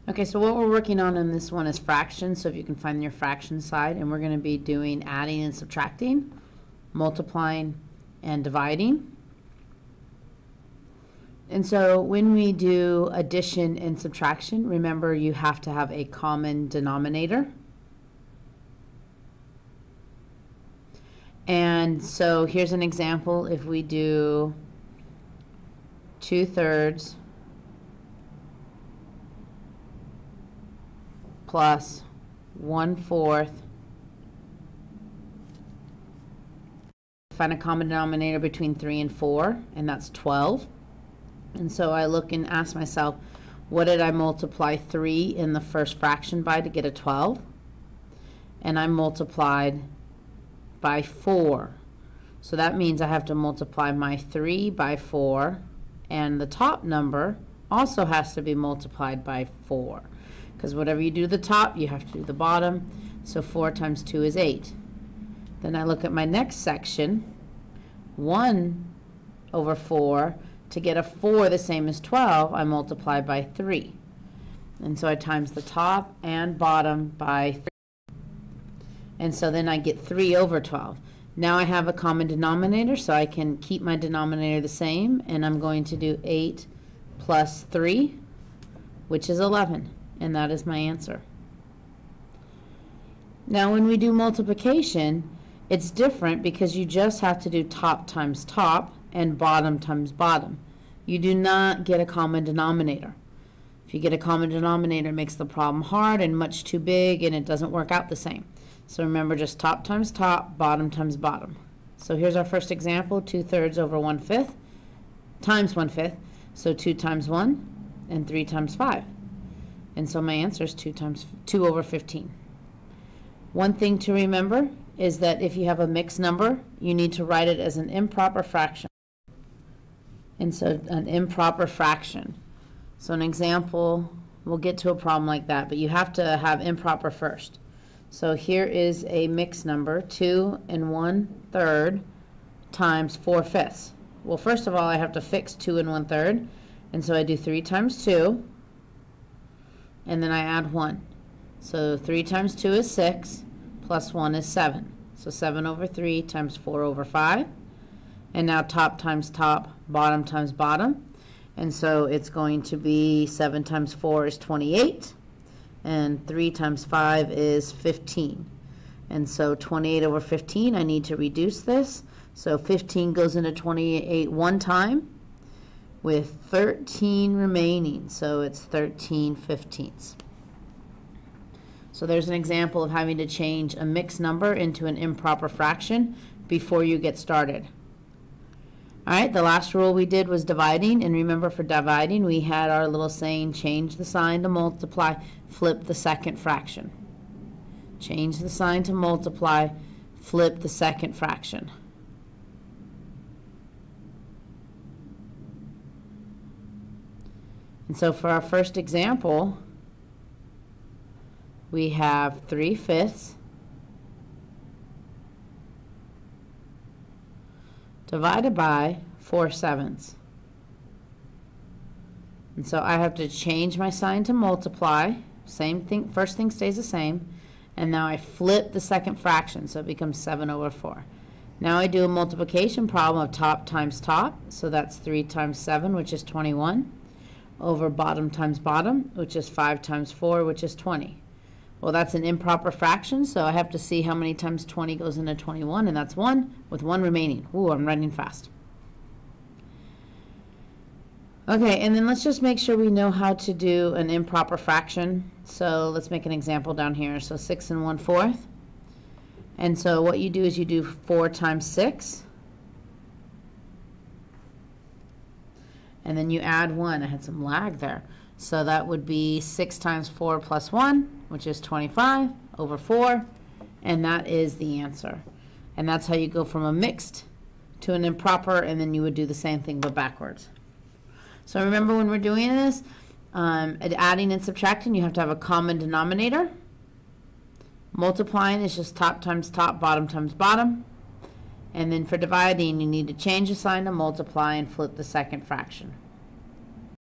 Okay, so what we're working on in this one is fractions, so if you can find your fraction side, and we're going to be doing adding and subtracting, multiplying and dividing. And so when we do addition and subtraction, remember you have to have a common denominator. And so here's an example. If we do 2/3 plus 1/4, find a common denominator between 3 and 4, and that's 12. And so I look and ask myself, what did I multiply 3 in the first fraction by to get a 12? And I multiplied by 4. So that means I have to multiply my 3 by 4, and the top number also has to be multiplied by 4. Because whatever you do to the top, you have to do the bottom. So 4 times 2 is 8. Then I look at my next section, 1/4. To get a 4 the same as 12, I multiply by 3. And so I times the top and bottom by 3. And so then I get 3/12. Now I have a common denominator, so I can keep my denominator the same, and I'm going to do 8 plus 3, which is 11, and that is my answer. Now when we do multiplication, it's different because you just have to do top times top and bottom times bottom. You do not get a common denominator. If you get a common denominator, it makes the problem hard and much too big, and it doesn't work out the same. So remember, just top times top, bottom times bottom. So here's our first example, 2/3 over 1/5 times 1/5. So 2 times 1 and 3 times 5. And so my answer is 2/15. One thing to remember is that if you have a mixed number, you need to write it as an improper fraction. And so an improper fraction. So an example, we'll get to a problem like that, but you have to have improper first. So here is a mixed number, 2 1/3 times 4/5. Well, first of all, I have to fix 2 1/3, and so I do 3 times 2, and then I add 1. So 3 times 2 is 6, plus 1 is 7. So 7/3 times 4/5. And now top times top, bottom times bottom. And so it's going to be 7 times 4 is 28. And 3 times 5 is 15. And so 28/15, I need to reduce this. So 15 goes into 28 one time with 13 remaining. So it's 13/15. So there's an example of having to change a mixed number into an improper fraction before you get started. All right, the last rule we did was dividing, and remember for dividing we had our little saying, change the sign to multiply, flip the second fraction. Change the sign to multiply, flip the second fraction. And so for our first example, we have 3/5 divided by 4/7. And so I have to change my sign to multiply. Same thing, first thing stays the same. And now I flip the second fraction, so it becomes 7/4. Now I do a multiplication problem of top times top, so that's 3 times 7, which is 21, over bottom times bottom, which is 5 times 4, which is 20. Well, that's an improper fraction, so I have to see how many times 20 goes into 21, and that's 1, with 1 remaining. Ooh, I'm running fast. Okay, and then let's just make sure we know how to do an improper fraction. So let's make an example down here. So 6 1/4. And so what you do is you do 4 times 6. And then you add 1. I had some lag there. So that would be 6 times 4 plus 1, which is 25/4. And that is the answer. And that's how you go from a mixed to an improper, and then you would do the same thing but backwards. So remember, when we're doing this, adding and subtracting, you have to have a common denominator. Multiplying is just top times top, bottom times bottom. And then for dividing, you need to change the sign to multiply and flip the second fraction.